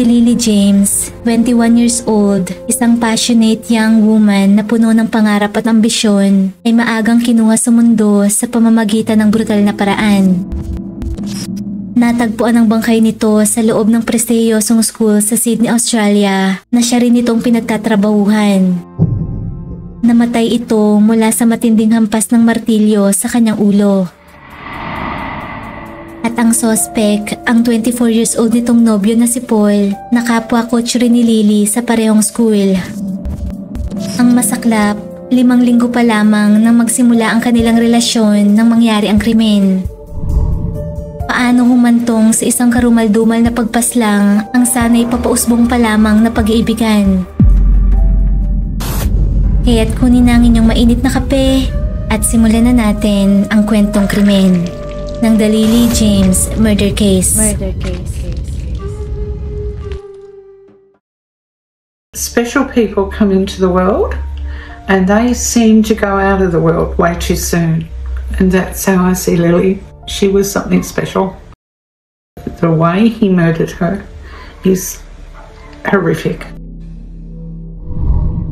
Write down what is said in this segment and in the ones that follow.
Si Lily James, 21 years old, isang passionate young woman na puno ng pangarap at ambisyon, ay maagang kinuha sa mundo sa pamamagitan ng brutal na paraan. Natagpuan ang bangkay nito sa loob ng prestiyosong school sa Sydney, Australia na siya rin itong pinagtatrabahuhan. Namatay ito mula sa matinding hampas ng martilyo sa kanyang ulo. At ang suspect, ang 24 years old nitong nobyo na si Paul, na kapwa coach rin ni Lily sa parehong school. Ang masaklap, 5 linggo pa lamang nang magsimula ang kanilang relasyon nang mangyari ang krimen. Paano humantong sa isang karumal-dumal na pagpaslang ang sana'y papausbong pa lamang na pag-iibigan? Kaya't kunin ang inyong mainit na kape at simulan na natin ang kwentong krimen ng The Lily James Murder Case. Special people come into the world and they seem to go out of the world way too soon. And that's how I see Lily. She was something special. The way he murdered her is horrific.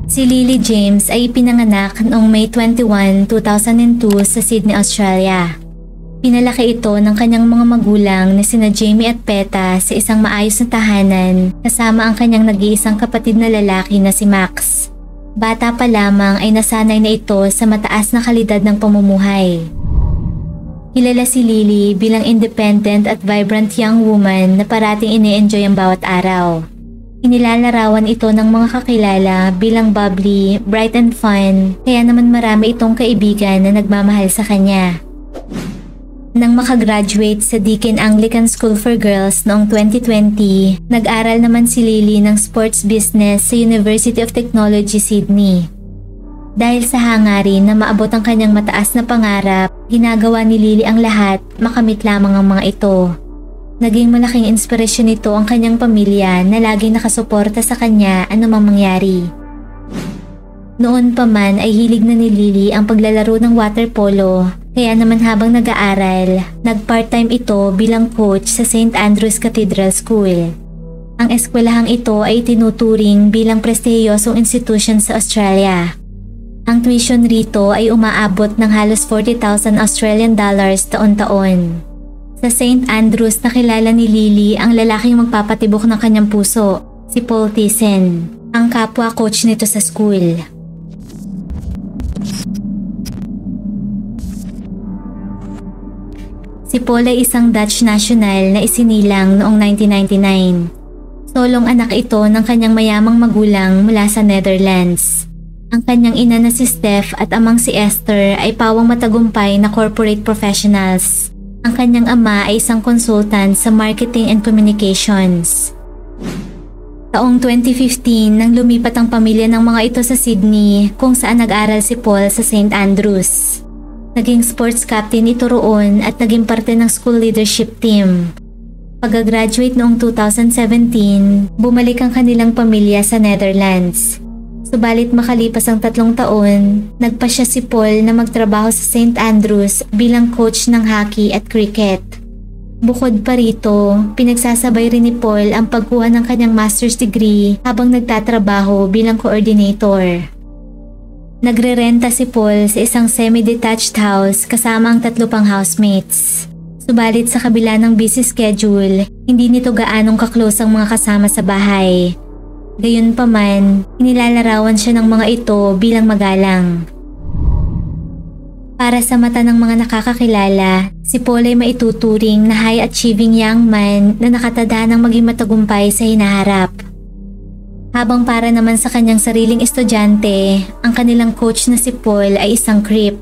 Si Lily James ay ipinanganak noong May 21, 2002 sa Sydney, Australia. Pinalaki ito ng kanyang mga magulang na sina Jamie at Peta sa isang maayos na tahanan kasama ang kanyang nag-iisang kapatid na lalaki na si Max. Bata pa lamang ay nasanay na ito sa mataas na kalidad ng pamumuhay. Kilala si Lily bilang independent at vibrant young woman na parating ini-enjoy ang bawat araw. Inilalarawan ito ng mga kakilala bilang bubbly, bright and fun, kaya naman marami itong kaibigan na nagmamahal sa kanya. Nang makagraduate sa Deakin Anglican School for Girls noong 2020, nag-aral naman si Lily ng sports business sa University of Technology, Sydney. Dahil sa hangarin na maabot ang kanyang mataas na pangarap, ginagawa ni Lily ang lahat makamit lamang ang mga ito. Naging malaking inspirasyon nito ang kanyang pamilya na laging nakasuporta sa kanya anumang mangyari. Noon pa man ay hilig na ni Lily ang paglalaro ng water polo, kaya naman habang nag-aaral, nag-part-time ito bilang coach sa St. Andrew's Cathedral School. Ang eskwelahang ito ay tinuturing bilang prestiyosong institution sa Australia. Ang tuition rito ay umaabot ng halos 40,000 Australian dollars taon-taon. Sa St. Andrews nakilala ni Lily ang lalaking magpapatibok ng kanyang puso, si Paul Thiessen, ang kapwa coach nito sa school. Si Paul ay isang Dutch national na isinilang noong 1999. Solong anak ito ng kanyang mayamang magulang mula sa Netherlands. Ang kanyang ina na si Steph at amang si Esther ay pawang matagumpay na corporate professionals. Ang kanyang ama ay isang consultant sa marketing and communications. Taong 2015 nang lumipat ang pamilya ng mga ito sa Sydney kung saan nag-aral si Paul sa St. Andrews. Naging sports captain ito roon at naging parte ng school leadership team. Pag-graduate noong 2017, bumalik ang kanilang pamilya sa Netherlands. Subalit makalipas ang 3 taon, nagpasya si Paul na magtrabaho sa St. Andrews bilang coach ng hockey at cricket. Bukod pa rito, pinagsasabay rin ni Paul ang pagkuha ng kanyang master's degree habang nagtatrabaho bilang coordinator. Nagrerenta si Paul sa isang semi-detached house kasama ang 3 pang housemates. Subalit sa kabila ng busy schedule, hindi nito gaanong kaklose ang mga kasama sa bahay. Gayunpaman, inilalarawan siya ng mga ito bilang magalang. Para sa mata ng mga nakakakilala, si Paul ay maituturing na high-achieving young man na nakatadhanang maging matagumpay sa hinaharap. Habang para naman sa kanyang sariling estudyante, ang kanilang coach na si Paul ay isang creep.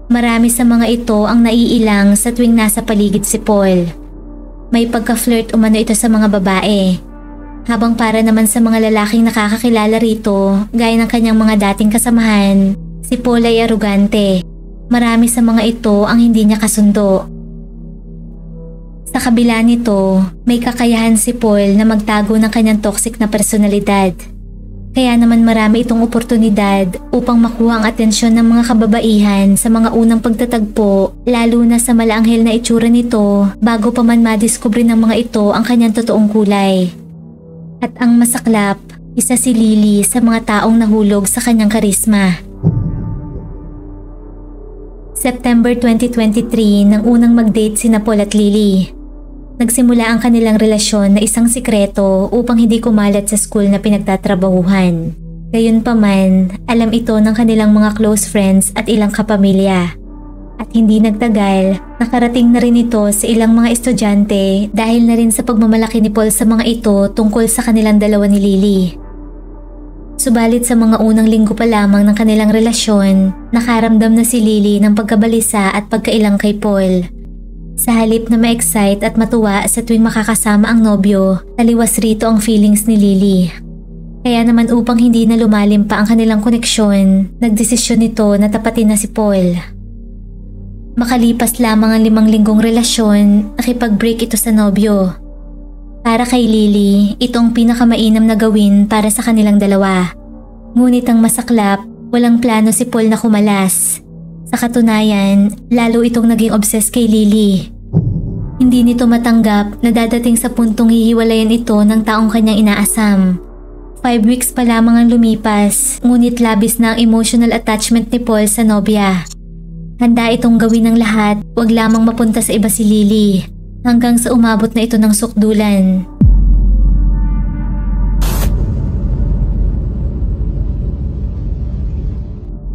Marami sa mga ito ang naiilang sa tuwing nasa paligid si Paul. May pagka-flirt umano ito sa mga babae. Habang para naman sa mga lalaking nakakakilala rito, gaya ng kanyang mga dating kasamahan, si Paul ay arugante. Marami sa mga ito ang hindi niya kasundo. Sa kabila nito, may kakayahan si Paul na magtago ng kanyang toxic na personalidad. Kaya naman marami itong oportunidad upang makuha ang atensyon ng mga kababaihan sa mga unang pagtatagpo, lalo na sa malaanghel na itsura nito bago pa man madiskubre ng mga ito ang kanyang totoong kulay. At ang masaklap, isa si Lily sa mga taong nahulog sa kanyang karisma. September 2023 nang unang mag-date sina Paul at Lily. Nagsimula ang kanilang relasyon na isang sikreto upang hindi kumalat sa school na pinagtatrabahuhan. Gayunpaman, alam ito ng kanilang mga close friends at ilang kapamilya. At hindi nagtagal, nakarating na rin ito sa ilang mga estudyante dahil na rin sa pagmamalaki ni Paul sa mga ito tungkol sa kanilang dalawa ni Lily. Subalit sa mga unang linggo pa lamang ng kanilang relasyon, nakaramdam na si Lily ng pagkabalisa at pagkailang kay Paul. Sa halip na ma-excite at matuwa sa tuwing makakasama ang nobyo, taliwas rito ang feelings ni Lily. Kaya naman upang hindi na lumalim pa ang kanilang koneksyon, nagdesisyon nito na tapatin na si Paul. Makalipas lamang ang 5 linggong relasyon, nakipag-break ito sa nobyo. Para kay Lily, ito ang pinakamainam na gawin para sa kanilang dalawa. Ngunit ang masaklap, walang plano si Paul na kumalas. Sa katunayan, lalo itong naging obsessed kay Lily. Hindi nito matanggap na dadating sa puntong hihiwalayan ito ng taong kanyang inaasam. 5 weeks pa lamang ang lumipas, ngunit labis na ang emotional attachment ni Paul sa nobya. Handa itong gawin ng lahat, wag lamang mapunta sa iba si Lily, hanggang sa umabot na ito ng sukdulan.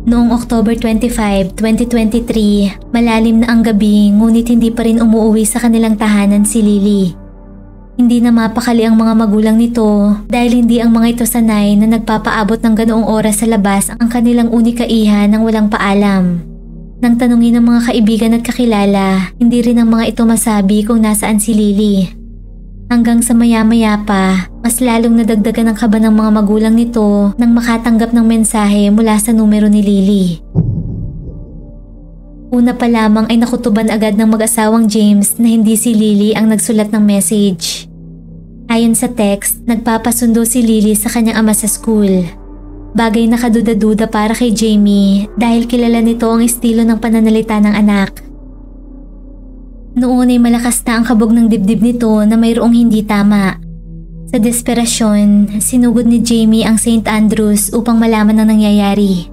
Noong October 25, 2023, malalim na ang gabi ngunit hindi pa rin umuwi sa kanilang tahanan si Lily. Hindi na mapakali ang mga magulang nito dahil hindi ang mga ito sanay na nagpapaabot ng ganoong oras sa labas ang kanilang unika iha nang walang paalam. Nang tanungin ng mga kaibigan at kakilala, hindi rin ang mga ito masabi kung nasaan si Lily. Hanggang sa maya-maya pa, mas lalong nadagdagan ang kaba ng mga magulang nito nang makatanggap ng mensahe mula sa numero ni Lily. Una pa lamang ay nakutuban agad ng mag-asawang James na hindi si Lily ang nagsulat ng message. Ayon sa text, nagpapasundo si Lily sa kanyang ama sa school. Bagay na kaduda-duda para kay Jamie dahil kilala nito ang estilo ng pananalita ng anak. Noon ay malakas na ang kabog ng dibdib nito na mayroong hindi tama. Sa desperasyon, sinugod ni Jamie ang St. Andrews upang malaman ang nangyayari.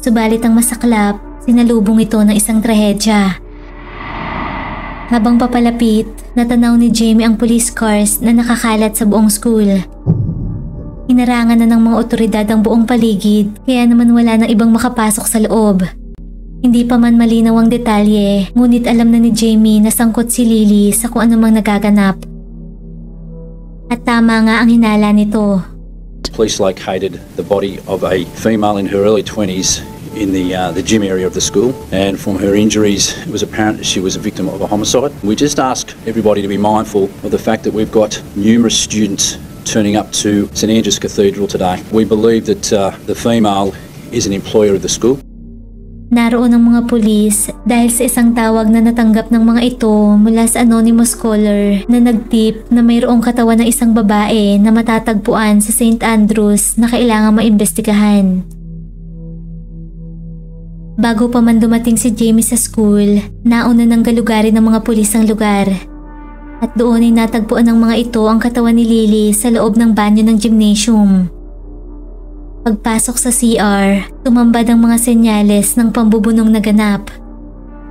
Subalit ang masaklap, sinalubong ito ng isang trahedya. Habang papalapit, natanaw ni Jamie ang police cars na nakakalat sa buong school. Hinarangan na ng mga otoridad ang buong paligid kaya naman wala nang ibang makapasok sa loob. Hindi pa man malinaw ang detalye, ngunit alam na ni Jamie na sangkot si Lily sa kung anumang nagaganap. At tama nga ang hinala nito. Police located the body of a female in her early 20s in the gym area of the school, and from her injuries it was apparent that she was a victim of a homicide. We just ask everybody to be mindful of the fact that we've got numerous students turning up to St Andrews Cathedral today. We believe that the female is an employer of the school. Naroon ang mga pulis dahil sa isang tawag na natanggap ng mga ito mula sa anonymous caller na nagtip na mayroong katawan ng isang babae na matatagpuan sa St. Andrews na kailangang maimbestigahan. Bago pa man dumating si Jamie sa school, nauna ng galugarin ng mga pulis ang lugar. At doon ay natagpuan ng mga ito ang katawan ni Lily sa loob ng banyo ng gymnasium. Pagpasok sa CR, tumambad ang mga senyales ng pambubunong naganap.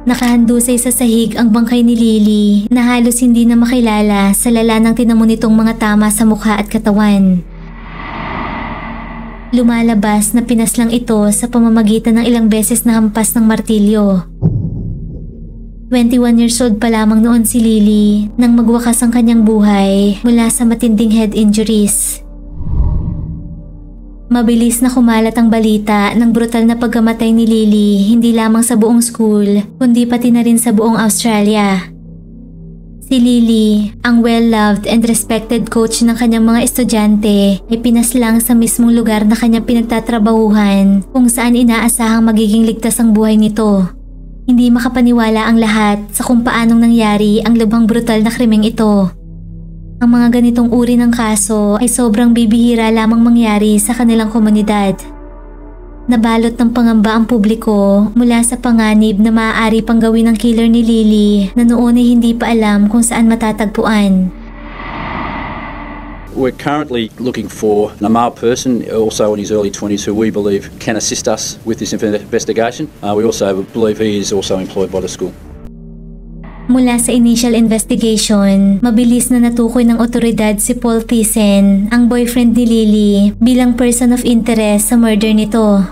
Nakahandusay sa sahig ang bangkay ni Lily na halos hindi na makilala sa lala ng tinamo nitong mga tama sa mukha at katawan. Lumalabas na pinaslang ito sa pamamagitan ng ilang beses na hampas ng martilyo. 21 years old pa lamang noon si Lily nang magwakas ang kanyang buhay mula sa matinding head injuries. Mabilis na kumalat ang balita ng brutal na pagkamatay ni Lily hindi lamang sa buong school kundi pati na rin sa buong Australia. Si Lily, ang well-loved and respected coach ng kanyang mga estudyante, ay pinaslang sa mismong lugar na kanyang pinagtatrabahuhan kung saan inaasahang magiging ligtas ang buhay nito. Hindi makapaniwala ang lahat sa kung paanong nangyari ang lubhang brutal na krimeng ito. Ang mga ganitong uri ng kaso ay sobrang bibihira lamang mangyari sa kanilang komunidad. Nabalot ng pangamba ang publiko mula sa panganib na maaari pang gawin ng killer ni Lily na noon ay hindi pa alam kung saan matatagpuan. We're currently looking for a male person, also in his early 20s, who we believe can assist us with this investigation. We also believe he is also employed by the school. Mula sa initial investigation, mabilis na natukoy ng otoridad si Paul Thiessen, ang boyfriend ni Lily, bilang person of interest sa murder nito.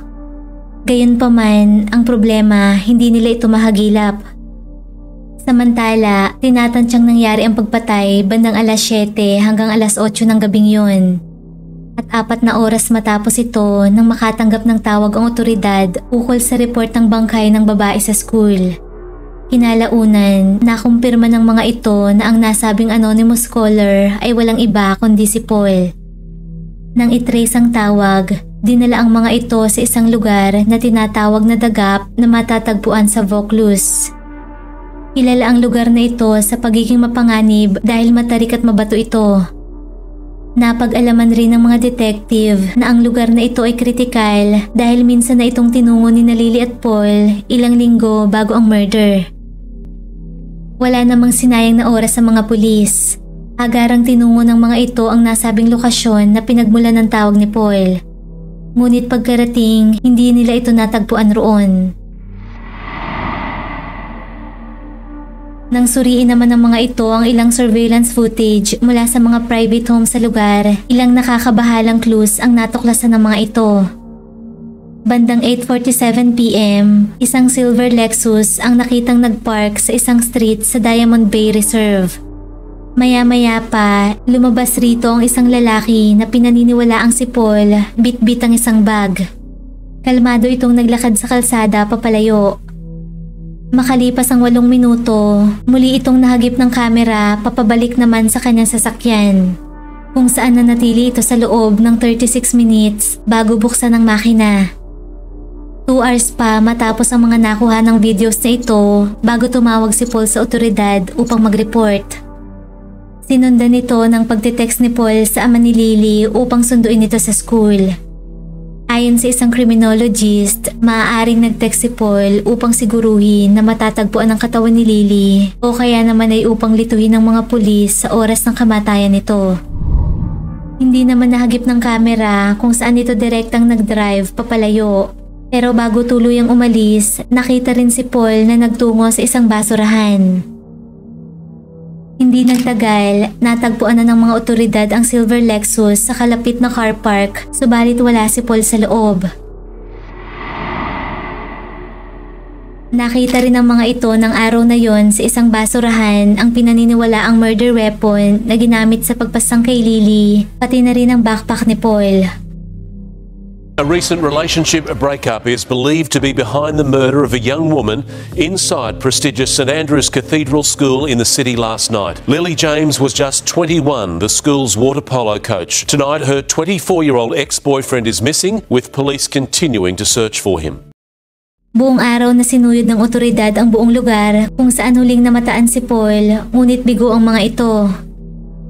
Gayunpaman, ang problema, hindi nila ito mahagilap. Samantala, tinatansyang nangyari ang pagpatay bandang alas 7 hanggang alas 8 ng gabing yun. At 4 na oras matapos ito nang makatanggap ng tawag ang otoridad ukol sa report ng bangkay ng babae sa school. Kinalaunan, nakumpirma ng mga ito na ang nasabing anonymous caller ay walang iba kundi si Paul. Nang itrace ang tawag, dinala ang mga ito sa isang lugar na tinatawag na The Gap na matatagpuan sa Vaucluse. Kilala ang lugar na ito sa pagiging mapanganib dahil matarik at mabato ito. Napag-alaman rin ng mga detective na ang lugar na ito ay kritikal dahil minsan na itong tinungo ni Lily at Paul ilang linggo bago ang murder. Wala namang sinayang na oras sa mga pulis. Agarang tinungo ng mga ito ang nasabing lokasyon na pinagmulan ng tawag ni Paul. Ngunit pagkarating, hindi nila ito natagpuan roon. Nang suriin naman ng mga ito ang ilang surveillance footage mula sa mga private home sa lugar, ilang nakakabahalang clues ang natuklasan ng mga ito. Bandang 8:47 PM, isang silver Lexus ang nakitang nagpark sa isang street sa Diamond Bay Reserve. Maya-maya pa, lumabas rito ang isang lalaki na pinaniniwalaang si Paul, bit-bit ang isang bag. Kalmado itong naglakad sa kalsada papalayo. Makalipas ang 8 minuto, muli itong nahagip ng kamera papabalik naman sa kanyang sasakyan, kung saan nanatili ito sa loob ng 36 minutes bago buksan ang makina. 2 hours pa matapos ang mga nakuha ng videos na ito bago tumawag si Paul sa otoridad upang mag-report. Sinundan ito ng pagtitext ni Paul sa ama ni Lily upang sunduin ito sa school. Ayon sa isang criminologist, maaaring nag-text si Paul upang siguruhin na matatagpuan ang katawan ni Lily o kaya naman ay upang lituhin ng mga pulis sa oras ng kamatayan nito. Hindi naman nahagip ng kamera kung saan ito direktang nag-drive papalayo. Pero bago tuluyang umalis, nakita rin si Paul na nagtungo sa isang basurahan. Hindi nagtagal, natagpuan na ng mga otoridad ang silver Lexus sa kalapit na car park, subalit wala si Paul sa loob. Nakita rin ng mga ito ng araw na yon sa isang basurahan ang pinaniniwalaang murder weapon na ginamit sa pagpasang kay Lily, pati na rin ang backpack ni Paul. A recent relationship breakup is believed to be behind the murder of a young woman inside prestigious St Andrew's Cathedral School in the city last night. Lily James was just 21, the school's water polo coach. Tonight, her 24-year-old ex-boyfriend is missing, with police continuing to search for him. Buong araw na sinuyod ng otoridad ang buong lugar kung saan huling namataan si Paul, ngunit bigo ang mga ito.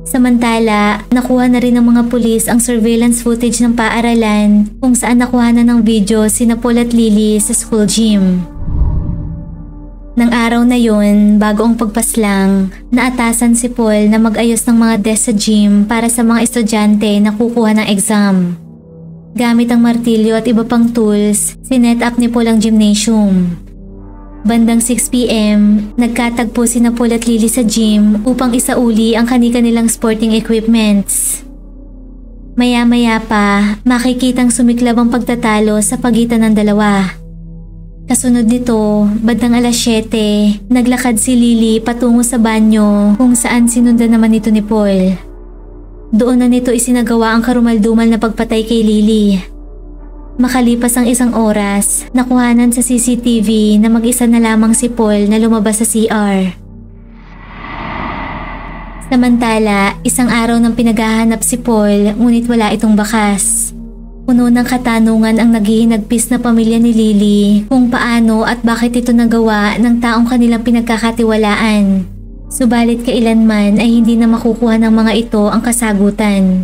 Samantala, nakuha na rin ng mga pulis ang surveillance footage ng paaralan kung saan nakuha na ng video sina Paul at Lily sa school gym. Nang araw na yun, bago ang pagpaslang, naatasan si Paul na mag-ayos ng mga desk sa gym para sa mga estudyante na kukuha ng exam. Gamit ang martilyo at iba pang tools, sinet up ni Paul ang gymnasium. Bandang 6 PM, nagkatagpo sina Paul at Lily sa gym upang isauli ang kani-kanilang sporting equipments. Maya-maya pa, makikitang sumiklab ang pagtatalo sa pagitan ng dalawa. Kasunod nito, bandang alas 7, naglakad si Lily patungo sa banyo kung saan sinundan naman ito ni Paul. Doon na nito isinagawa ang karumaldumal na pagpatay kay Lily. Makalipas ang 1 oras, nakuhanan sa CCTV na mag-isa na lamang si Paul na lumabas sa CR. Samantala, 1 araw nang pinaghahanap si Paul ngunit wala itong bakas. Puno ng katanungan ang naghihinagpis na pamilya ni Lily kung paano at bakit ito nagawa ng taong kanilang pinagkakatiwalaan. Subalit kailanman ay hindi na makukuha ng mga ito ang kasagutan.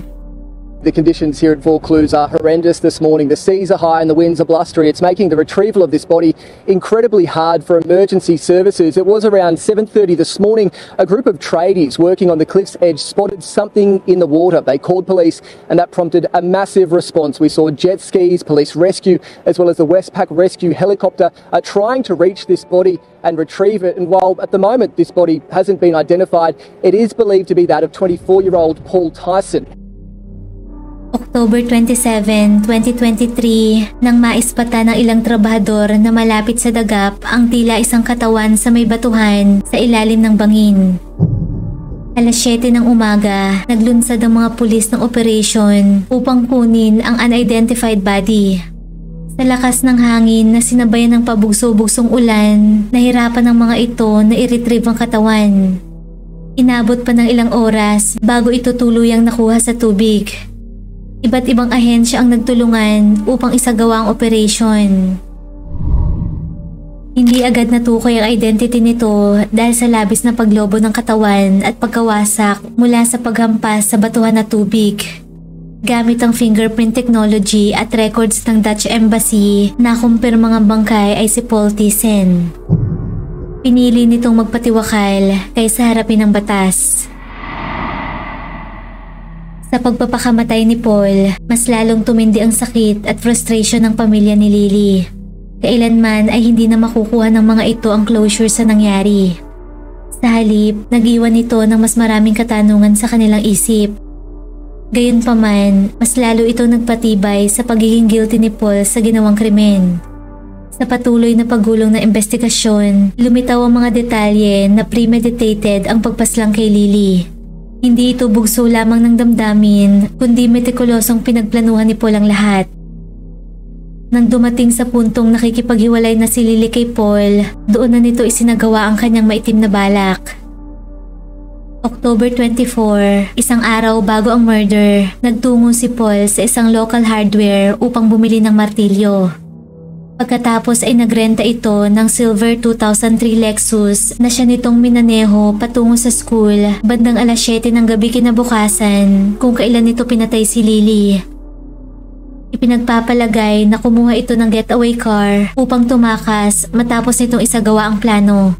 The conditions here at Vaucluse are horrendous this morning. The seas are high and the winds are blustery. It's making the retrieval of this body incredibly hard for emergency services. It was around 7:30 this morning. A group of tradies working on the cliff's edge spotted something in the water. They called police and that prompted a massive response. We saw jet skis, police rescue, as well as the Westpac rescue helicopter trying to reach this body and retrieve it. And while at the moment this body hasn't been identified, it is believed to be that of 24-year-old Paul Tyson. October 27, 2023, nang maispata ng ilang trabahador na malapit sa dagap ang tila isang katawan sa may batuhan sa ilalim ng bangin. Alas 7 ng umaga, naglunsad ang mga pulis ng operation upang kunin ang unidentified body. Sa lakas ng hangin na sinabayan ng pabugso-bugsong ulan, nahirapan ng mga ito na i-retrieve ang katawan. Inabot pa ng ilang oras bago ito tuluyang nakuha sa tubig. Iba't ibang ahensya ang nagtulungan upang isagawa ang operation. Hindi agad natukoy ang identity nito dahil sa labis na paglobo ng katawan at pagkawasak mula sa paghampas sa batuhan na tubig. Gamit ang fingerprint technology at records ng Dutch Embassy, nakumpirma ang bangkay ay si Paul Tyson. Pinili nitong magpatiwakal kaysa harapin ang batas. Sa pagpapakamatay ni Paul, mas lalong tumindi ang sakit at frustration ng pamilya ni Lily. Kailanman ay hindi na makukuha ng mga ito ang closure sa nangyari. Sa halip, nag-iwan ito ng mas maraming katanungan sa kanilang isip. Gayunpaman, mas lalo ito nagpatibay sa pagiging guilty ni Paul sa ginawang krimen. Sa patuloy na paggulong na investigasyon, lumitaw ang mga detalye na premeditated ang pagpaslang kay Lily. Hindi ito bugso lamang ng damdamin, kundi metikulosong pinagplanuhan ni Paul ang lahat. Nang dumating sa puntong nakikipaghiwalay na si Lily kay Paul, doon na nito isinagawa ang kanyang maitim na balak. October 24, isang araw bago ang murder, nagtungo si Paul sa isang local hardware upang bumili ng martilyo. Pagkatapos ay nagrenta ito ng silver 2003 Lexus na siya nitong minaneho patungo sa school bandang alas 7 ng gabi kinabukasan kung kailan ito pinatay si Lily. Ipinagpapalagay na kumuha ito ng getaway car upang tumakas matapos nitong isagawa ang plano.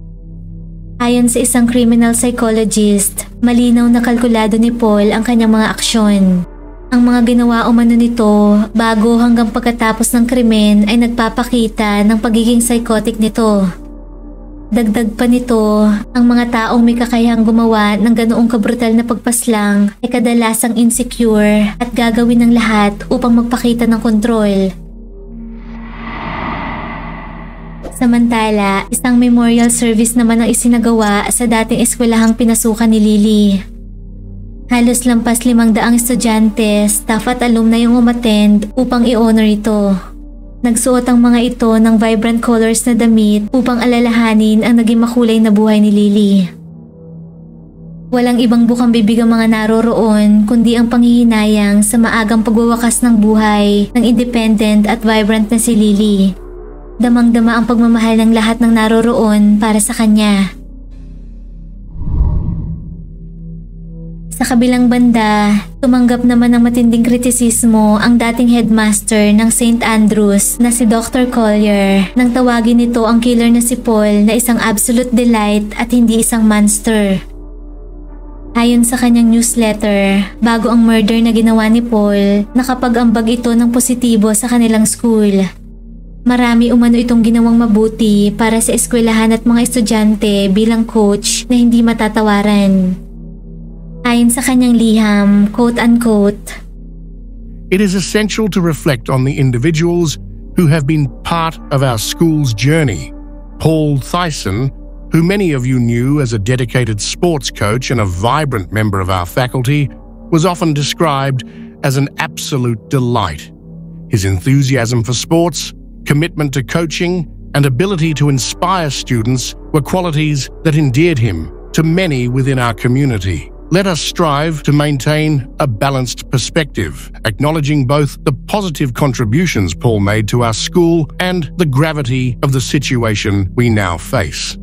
Ayon sa isang criminal psychologist, malinaw na kalkulado ni Paul ang kanyang mga aksyon. Ang mga ginawa umano nito bago hanggang pagkatapos ng krimen ay nagpapakita ng pagiging psychotic nito. Dagdag pa nito, ang mga taong may kakayahang gumawa ng ganoong kabrutal na pagpaslang ay kadalasang insecure at gagawin ng lahat upang magpakita ng kontrol. Samantala, isang memorial service naman ang isinagawa sa dating eskwelahang pinasukan ni Lily. Halos lampas 500 estudyante, staff at alumni yung umattend upang i-honor ito. Nagsuot ang mga ito ng vibrant colors na damit upang alalahanin ang naging makulay na buhay ni Lily. Walang ibang bukang bibig ang mga naroroon kundi ang panghihinayang sa maagang pagwawakas ng buhay ng independent at vibrant na si Lily. Damang-dama ang pagmamahal ng lahat ng naroroon para sa kanya. Sa kabilang banda, tumanggap naman ng matinding kritisismo ang dating headmaster ng St. Andrews na si Dr. Collier nang tawagin nito ang killer na si Paul na isang absolute delight at hindi isang monster. Ayon sa kanyang newsletter, bago ang murder na ginawa ni Paul, nakapag-ambag ito ng positibo sa kanilang school. Marami umano itong ginawang mabuti para sa eskwelahan at mga estudyante bilang coach na hindi matatawaran. Ayon sa kanyang liham, quote-unquote, "It is essential to reflect on the individuals who have been part of our school's journey. Paul Tyson, who many of you knew as a dedicated sports coach and a vibrant member of our faculty, was often described as an absolute delight. His enthusiasm for sports, commitment to coaching, and ability to inspire students were qualities that endeared him to many within our community. Let us strive to maintain a balanced perspective, acknowledging both the positive contributions Paul made to our school and the gravity of the situation we now face."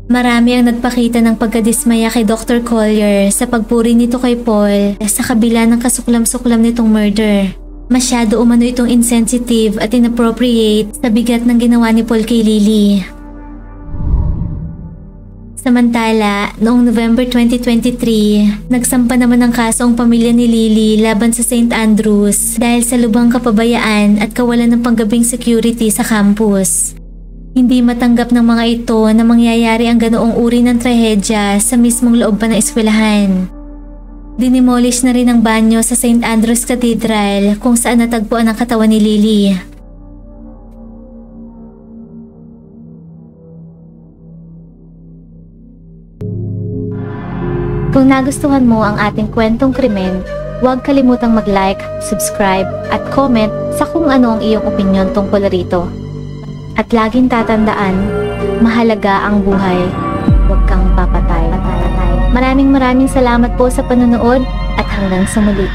Marami ang nagpakita ng pagkadismaya kay Dr. Collier sa pagpuri nito kay Paul sa kabila ng kasuklam-suklam nitong murder. Masyado umano itong insensitive at inappropriate sa bigat ng ginawa ni Paul kay Lily. Samantala, noong November 2023, nagsampa naman ng kaso ang pamilya ni Lily laban sa St. Andrews dahil sa lubhang kapabayaan at kawalan ng panggabing security sa campus. Hindi matanggap ng mga ito na mangyayari ang ganoong uri ng trahedya sa mismong loob pa ng eskwelahan. Dinimolish na rin ang banyo sa St. Andrews Cathedral kung saan natagpuan ang katawan ni Lily. Kung nagustuhan mo ang ating kwentong krimen, huwag kalimutang mag-like, subscribe at comment sa kung ano ang iyong opinyon tungkol rito. At laging tatandaan, mahalaga ang buhay, huwag kang papatay. Maraming salamat po sa panonood at hanggang sa muli.